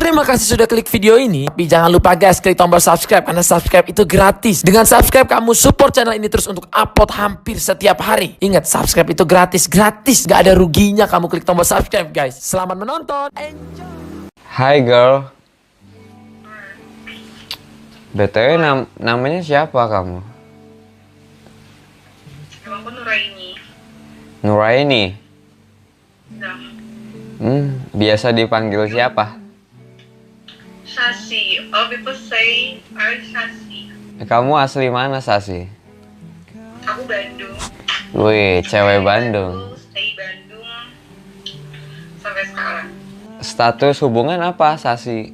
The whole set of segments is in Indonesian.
Terima kasih sudah klik video ini. Tapi jangan lupa guys, klik tombol subscribe karena subscribe itu gratis. Dengan subscribe kamu support channel ini terus untuk upload hampir setiap hari. Ingat, subscribe itu gratis, gak ada ruginya kamu klik tombol subscribe guys. Selamat menonton. Enjoy. Hai girl. BTW namanya siapa kamu? Namaku Nuraini. Nuraini. Nah, Biasa dipanggil siapa? Sasi. All people say I'm Sasi. Kamu asli mana, Sasi? Aku Bandung. Wih, cewek Bandung. Stay Bandung sampai sekarang. Status hubungan apa, Sasi?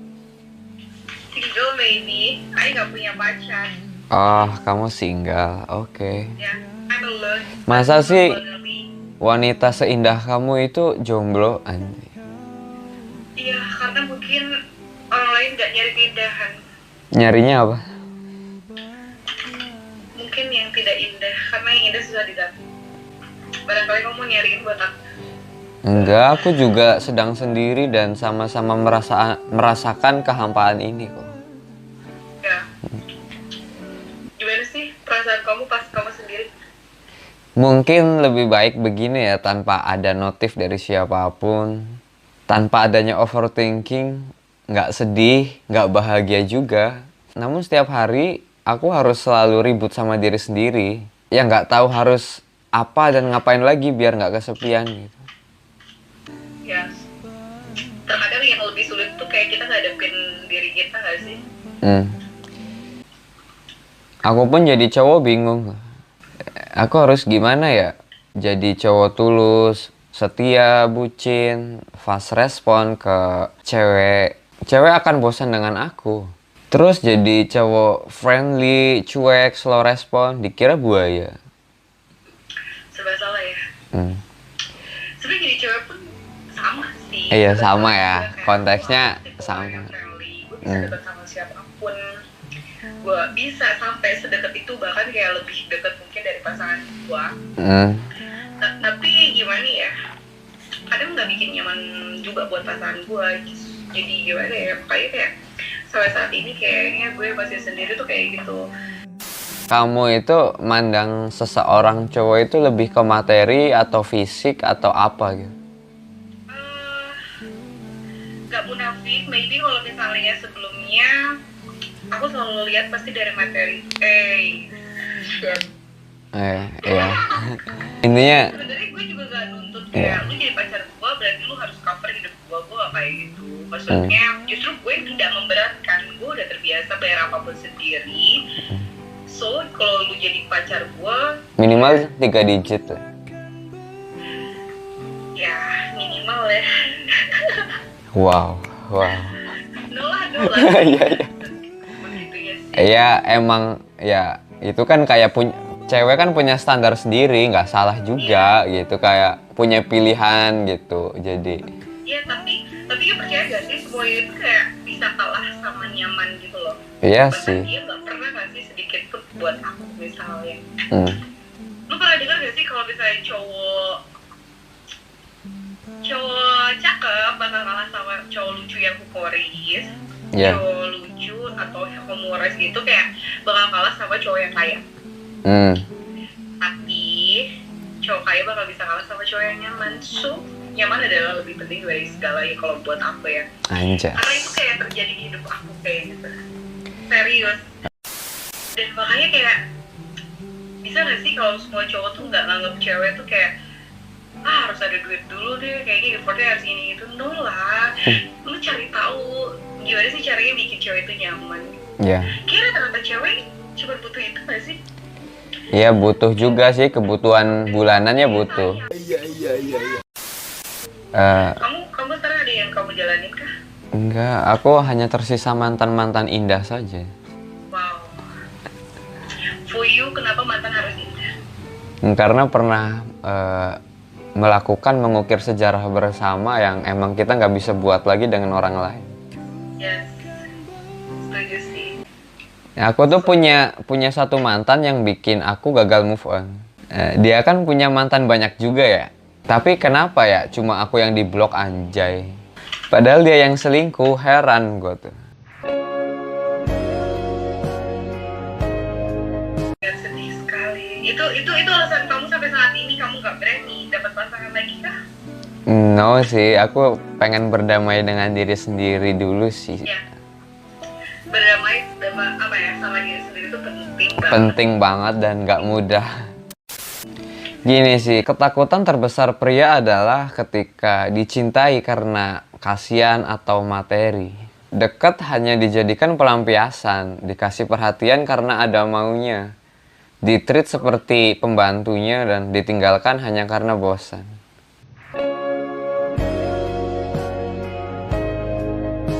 Single baby. Aku nggak punya pacar. Oh, kamu single. Oke. Ya, I'm alone. Masa sih Lonely. wanita seindah kamu itu jomblo? Anjir. Iya, karena mungkin orang lain nggak nyari keindahan. Nyarinya apa? Mungkin yang tidak indah, karena yang indah susah didapat. Barangkali kamu nyariin buat aku. Enggak, aku juga sedang sendiri dan sama-sama merasakan kehampaan ini kok. Ya. Gimana sih perasaan kamu pas kamu sendiri? Mungkin lebih baik begini ya, tanpa ada notif dari siapapun, tanpa adanya overthinking, nggak sedih, nggak bahagia juga. Namun setiap hari aku harus selalu ribut sama diri sendiri, ya nggak tahu harus apa dan ngapain lagi biar nggak kesepian gitu. Ya, terkadang yang lebih sulit tuh kayak kita ngadepin diri kita nggak sih? Aku pun jadi cowok bingung. Aku harus gimana ya? Jadi cowok tulus, setia, bucin, fast respon ke cewek. Cewek akan bosan dengan aku. Terus jadi cowok friendly, cuek, slow respon, dikira buaya. Serba salah ya. Sebenarnya jadi cewek pun sama sih. Iya, Serba sama salah ya. juga, kayak Konteksnya aku tipe sama. orang yang friendly. Gue bisa deket sama siapapun. Gue bisa sampai sedekat itu, bahkan kayak lebih dekat mungkin dari pasangan gue. Tapi gimana ya? Kadang nggak bikin nyaman juga buat pasangan gue. Jadi gimana ya? Makanya kayak sampai saat ini kayaknya gue masih sendiri tuh kayak gitu. Kamu itu mandang seseorang cowok itu lebih ke materi atau fisik atau apa gitu? Gak munafik, maybe kalau misalnya sebelumnya aku selalu lihat pasti dari materi. Iya. Intinya Sebenarnya gue juga gak nuntut kayak lu jadi pacar gue berarti lu harus cover hidup gue gak kayak gitu. Maksudnya justru gue tidak memberatkan, gue udah terbiasa bayar apapun sendiri. So kalau lu jadi pacar gue, minimal 3 digit lah. ya minimal ya. Wow. Nolah. Iya. Begitu ya sih. Iya, emang ya itu kan kayak cewek kan punya standar sendiri, nggak salah juga gitu, kayak punya pilihan gitu. Jadi Iya, tapi gue percaya gak sih semua itu kayak bisa kalah sama nyaman gitu loh. iya Bahkan sih. dia gak pernah ngasih sedikit pun buat aku misalnya. Hmm. Lu pernah dengar gak sih kalau misalnya cowok cakep bakal kalah sama cowok lucu yang humoris, Iya. cowok lucu atau humoris gitu kayak bakal kalah sama cowok yang kaya. Tapi cowok kaya bakal bisa kalah sama cowok yang nyaman. So nyaman adalah lebih penting dari segalanya kalau buat aku ya. Anjay. Karena itu kayak terjadi di hidup aku kayak gitu. Serius. Dan makanya kayak bisa gak sih kalau semua cowok tuh nggak nganggap cewek tuh kayak harus ada duit dulu deh, kayaknya effortnya harus ini itu. No lah. Lu cari tahu gimana sih caranya bikin cewek itu nyaman. Iya. Kira rata-rata cewek cuma butuh itu gak sih? Iya, butuh juga sih, kebutuhan bulanannya butuh. Kamu sekarang ada yang kamu jalanin kah? Enggak, aku hanya tersisa mantan-mantan indah saja. Wow. For you, kenapa mantan harus indah? Karena pernah mengukir sejarah bersama yang emang kita nggak bisa buat lagi dengan orang lain. Yes, setuju sih. Ya, aku tuh punya satu mantan yang bikin aku gagal move on. Dia kan punya mantan banyak juga ya. Tapi kenapa ya cuma aku yang diblok, anjay? Padahal dia yang selingkuh, heran gue tuh. Ya, sedih sekali. Itu alasan kamu sampai saat ini kamu nggak berani dapat pasangan lagi kah? No sih, aku pengen berdamai dengan diri sendiri dulu sih. Ya, berdamai sama diri sendiri itu penting banget. Penting banget dan gak mudah. Gini sih, ketakutan terbesar pria adalah ketika dicintai karena kasihan atau materi. Dekat hanya dijadikan pelampiasan, dikasih perhatian karena ada maunya. Ditreat seperti pembantunya dan ditinggalkan hanya karena bosan.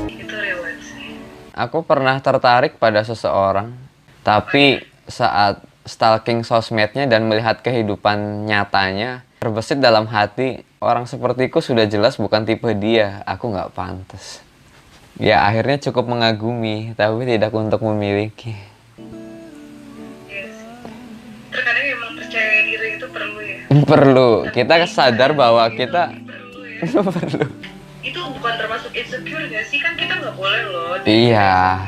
Itu reward sih. Aku pernah tertarik pada seseorang, tapi saat stalking sosmednya dan melihat kehidupan nyatanya, terbesit dalam hati, orang sepertiku sudah jelas bukan tipe dia, aku nggak pantas. Ya akhirnya cukup mengagumi, tapi tidak untuk memiliki. Iya sih. Terkadang emang percaya diri itu perlu ya. Perlu, kita sadar bahwa kita Perlu ya. perlu. Itu bukan termasuk insecure gak sih? Kan kita nggak boleh loh. Iya,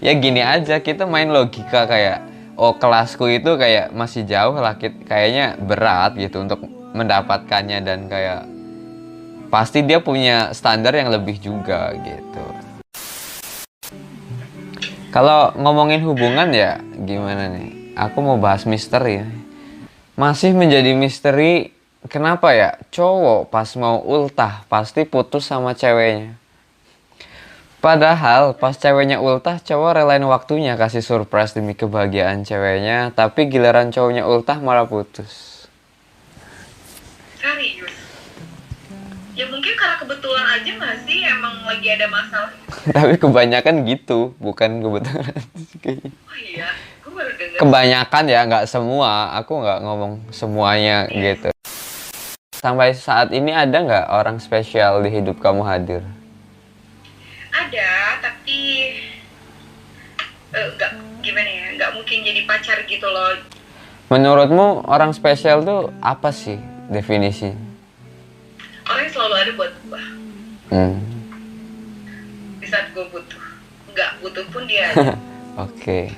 ya gini aja, kita main logika kayak, oh kelasku itu kayak masih jauh lah, kayaknya berat gitu untuk mendapatkannya dan kayak pasti dia punya standar yang lebih juga gitu. Kalau ngomongin hubungan ya gimana nih? Aku mau bahas misteri ya. Masih menjadi misteri, kenapa ya cowok pas mau ultah pasti putus sama ceweknya. Padahal pas ceweknya ultah, cowok relain waktunya kasih surprise demi kebahagiaan ceweknya, tapi giliran cowoknya ultah malah putus. Serius. Ya mungkin karena kebetulan aja nggak sih emang lagi ada masalah. Tapi kebanyakan gitu, bukan kebetulan. Oh iya, gue baru dengar. Kebanyakan ya, nggak semua. Aku nggak ngomong semuanya gitu. Sampai saat ini ada nggak orang spesial di hidup kamu hadir? Ada, tapi nggak gimana ya, nggak mungkin jadi pacar gitu loh. Menurutmu orang spesial tuh apa sih definisi? Orang yang selalu ada buat gue di saat gue butuh. Nggak butuh pun dia ada. Oke.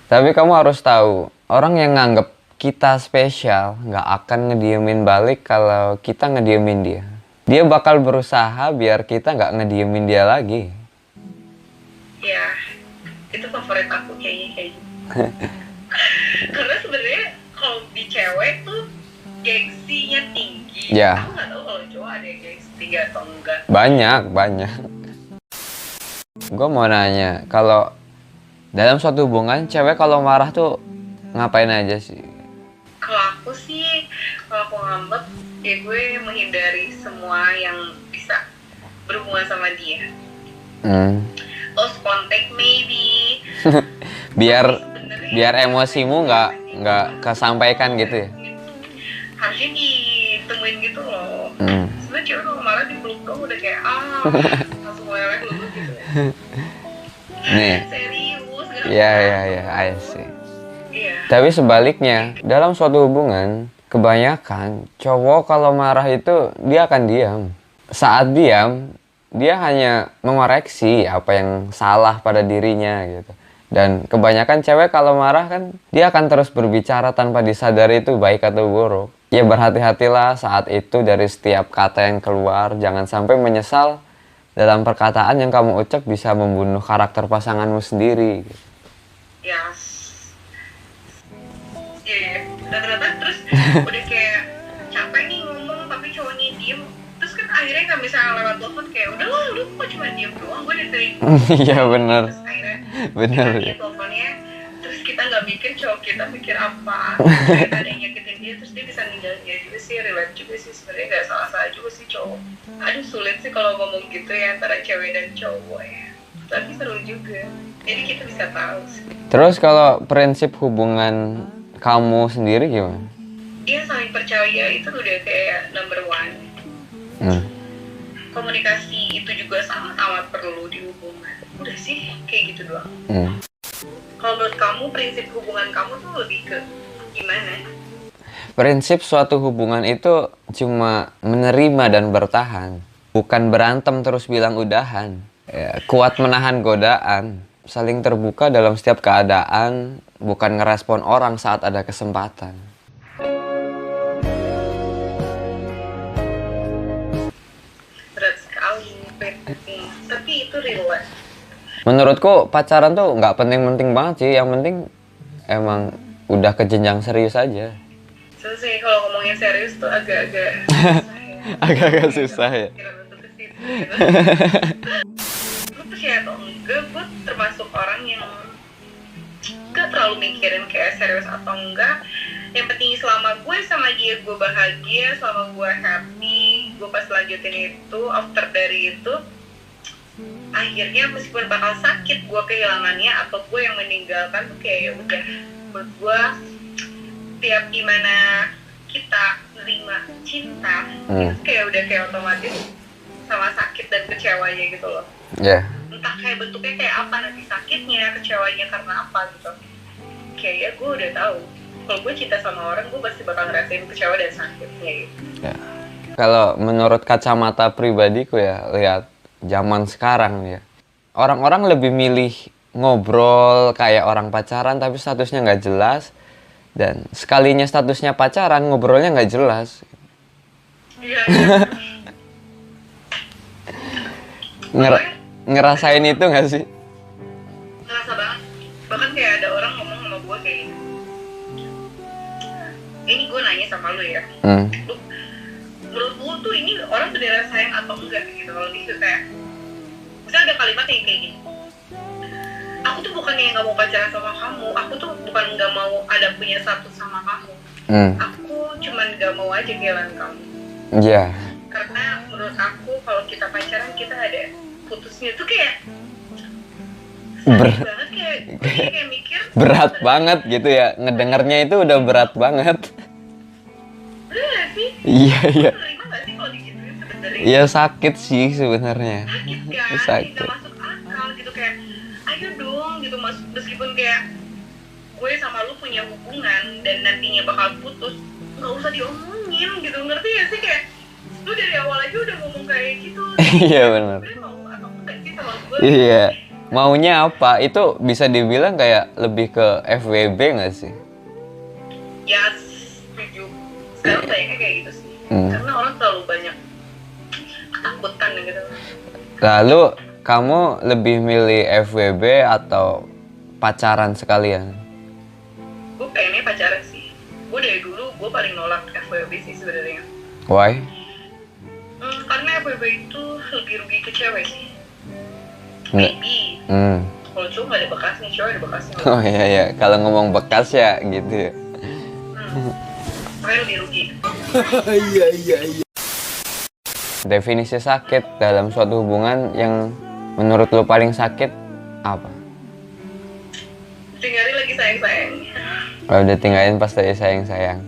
Tapi kamu harus tahu, orang yang nganggep kita spesial nggak akan ngediemin balik kalau kita ngediemin dia. Dia bakal berusaha biar kita nggak ngediemin dia lagi. Ya, itu favorit aku kayaknya kayak gitu. Karena sebenarnya kalau di cewek tuh gengsinya tinggi. Ya. Aku nggak tahu kalau cowok ada yang gengsi tinggi atau enggak. Banyak. Gue mau nanya, kalau dalam suatu hubungan, cewek kalau marah tuh ngapain aja sih? Kalau aku sih, kalau aku ngambek, ya gue menghindari semua yang bisa berhubungan sama dia. Lost contact maybe. biar emosimu nggak kesampaikan gitu ya? Harusnya ditemuin gitu loh. Sebenarnya cewek kalau marah dipeluk dong udah kayak langsung meleleh dulu gitu. Nih. Serius gak? Ya, I see. Iya. Tapi sebaliknya, dalam suatu hubungan, kebanyakan cowok kalau marah itu dia akan diam. Saat diam, dia hanya mengoreksi apa yang salah pada dirinya gitu. Dan kebanyakan cewek kalau marah kan dia akan terus berbicara tanpa disadari itu baik atau buruk. Ya berhati-hatilah saat itu dari setiap kata yang keluar, jangan sampai menyesal dalam perkataan yang kamu ucap bisa membunuh karakter pasanganmu sendiri. Yes. Iya. Dan ternyata terus udah kayak capek nih ngomong tapi cowoknya diem. Terus kan akhirnya nggak bisa lewat telepon kayak udah lu kok cuma diem doang, gue dengerin. Iya benar. Terus akhirnya Benar. dia teleponnya, terus kita nggak mikir cowok kita mikir apa. Kayak ada yang nyakitin dia terus dia bisa ninggalin dia juga sih, relate juga sih sebenarnya nggak salah juga sih cowok. Aduh sulit sih kalau ngomong gitu ya antara cewek dan cowok ya. Tapi seru juga. Jadi kita bisa tahu sih. Terus kalau prinsip hubungan kamu sendiri gimana? Dia saling percaya itu udah kayak number one. Komunikasi itu juga sangat amat perlu di hubungan. Udah sih kayak gitu doang. Kalau menurut kamu prinsip hubungan kamu tuh lebih ke gimana? Prinsip suatu hubungan itu cuma menerima dan bertahan. Bukan berantem terus bilang udahan. Ya, kuat menahan godaan. Saling terbuka dalam setiap keadaan. Bukan ngerespon orang saat ada kesempatan. Berat sekali, tapi itu real life. Menurutku pacaran tuh nggak penting-penting banget sih. Yang penting emang udah ke jenjang serius aja. Selesai kalau ngomongin serius tuh agak-agak Agak-agak susah ya. Lu percaya atau enggak, gue termasuk orang yang gak terlalu mikirin kayak serius atau enggak. Yang penting selama gue sama dia gue bahagia, selama gue happy, gue pas lanjutin itu, after dari itu akhirnya meskipun bakal sakit gue kehilangannya atau gue yang meninggalkan tuh kayak udah, buat gue tiap gimana kita nerima cinta itu kayak udah kayak otomatis sama sakit dan kecewanya gitu loh. Ya. Entah kayak bentuknya kayak apa nanti, sakitnya, kecewanya karena apa gitu. Kayak ya gue udah tahu kalau gue cinta sama orang gue pasti bakal ngerasain kecewa dan sakitnya gitu. Ya. Kalau menurut kacamata pribadiku ya, lihat zaman sekarang ya, orang-orang lebih milih ngobrol kayak orang pacaran tapi statusnya nggak jelas, dan sekalinya statusnya pacaran ngobrolnya nggak jelas. Iya, iya. Ngerasain itu nggak sih? Ngerasa banget. Bahkan kayak ada orang ngomong sama gue kayak gini, ini gue nanya sama lu ya, lu, menurut lu tuh ini orang beneran sayang atau enggak gitu. Kalau gitu kayak misalnya ada kalimat yang kayak gini, aku tuh bukannya nggak mau pacaran sama kamu, aku tuh bukan nggak mau ada punya status sama kamu, aku cuman nggak mau aja kehilangan kamu. Iya. Karena menurut aku kalau kita pacaran kita ada putusnya tuh kayak banget, kayak mikir Berat banget gitu ya, ngedengernya itu udah berat banget. bener gak sih? Iya, iya. Lu nerima gak sih kalau digituin sebenarnya? Iya sakit sih sebenarnya. Sakit kan? Sakit. Nggak masuk akal gitu, kayak ayo dong gitu, meskipun kayak gue sama lu punya hubungan dan nantinya bakal putus, nggak usah diomongin gitu, ngerti gak sih? Kayak lu dari awal aja udah ngomong kayak gitu. Iya benar. Gue mau atau enggak sih sama gue? Iya. Maunya apa? Itu bisa dibilang kayak lebih ke FWB nggak sih? Ya setuju. Sekarang kayaknya kayak gitu sih. Karena orang terlalu banyak ketakutan gitu. Lalu kamu lebih milih FWB atau pacaran sekalian? Gue pengennya pacaran sih. Gue dari dulu gue paling nolak FWB sih sebenarnya. Why? Karena FWB itu lebih rugi ke cewek sih. Maybe. Kalau cowok nggak ada bekasnya, cowok ada bekasnya. Oh iya iya, kalau ngomong bekas ya gitu ya. Makanya lebih rugi. Definisi sakit dalam suatu hubungan yang menurut lo paling sakit apa? Tinggalin lagi sayang-sayang. Oh, udah tinggalin pas lagi sayang-sayang.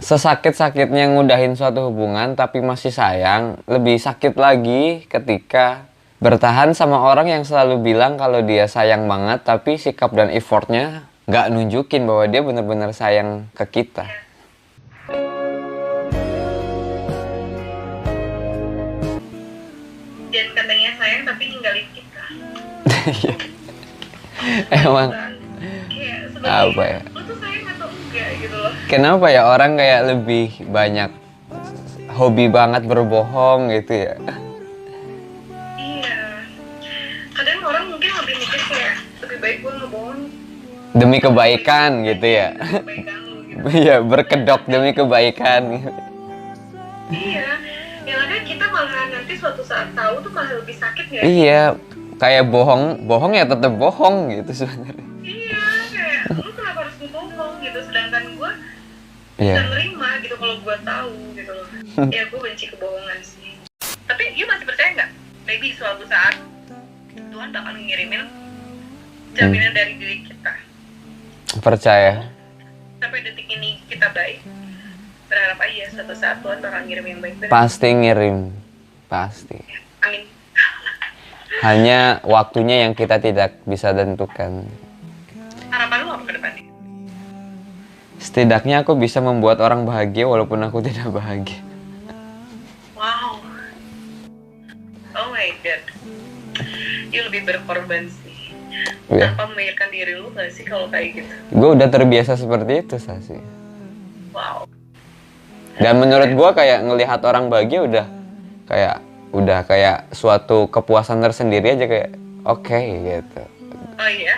Sesakit-sakitnya ngudahin suatu hubungan tapi masih sayang, lebih sakit lagi ketika bertahan sama orang yang selalu bilang kalau dia sayang banget tapi sikap dan effortnya nggak nunjukin bahwa dia benar-benar sayang ke kita. Dan katanya sayang tapi ninggalin kita. Emang Kayak apa ya? lu tuh sayang atau enggak gitu loh. Kenapa ya orang kayak lebih banyak hobi banget berbohong gitu ya? Iya. Kadang orang mungkin lebih mikir kayak lebih baik gue ngebohong Demi kebaikan gitu ya? kebaikan lu gitu. Iya, berkedok demi kebaikan gitu. Iya. Yang ada kita malah nanti suatu saat tahu tuh malah lebih sakit ya. Iya, kayak bohong ya tetap bohong gitu sebenarnya. Iya, kayak lu kenapa harus ngebohong gitu, sedangkan gue Iya. bisa nerima gitu kalau gue tahu gitu loh. Ya gue benci kebohongan sih. Tapi you masih percaya nggak? Maybe suatu saat Tuhan bakal ngirimin jaminan dari diri kita. Percaya. Sampai detik ini kita baik. Berharap aja suatu saat Tuhan bakal ngirim yang baik. Pasti ngirim. Pasti. Amin. Hanya waktunya yang kita tidak bisa tentukan. Harapan lu apa ke depannya? Setidaknya aku bisa membuat orang bahagia walaupun aku tidak bahagia. Wow. Iya, lebih berkorban sih. Iya. Tanpa memikirkan diri lu gak sih kalau kayak gitu? Gue udah terbiasa seperti itu, Sasi. Wow. Dan menurut gue kayak ngelihat orang bahagia udah kayak suatu kepuasan tersendiri aja, kayak oke, gitu. Oh iya?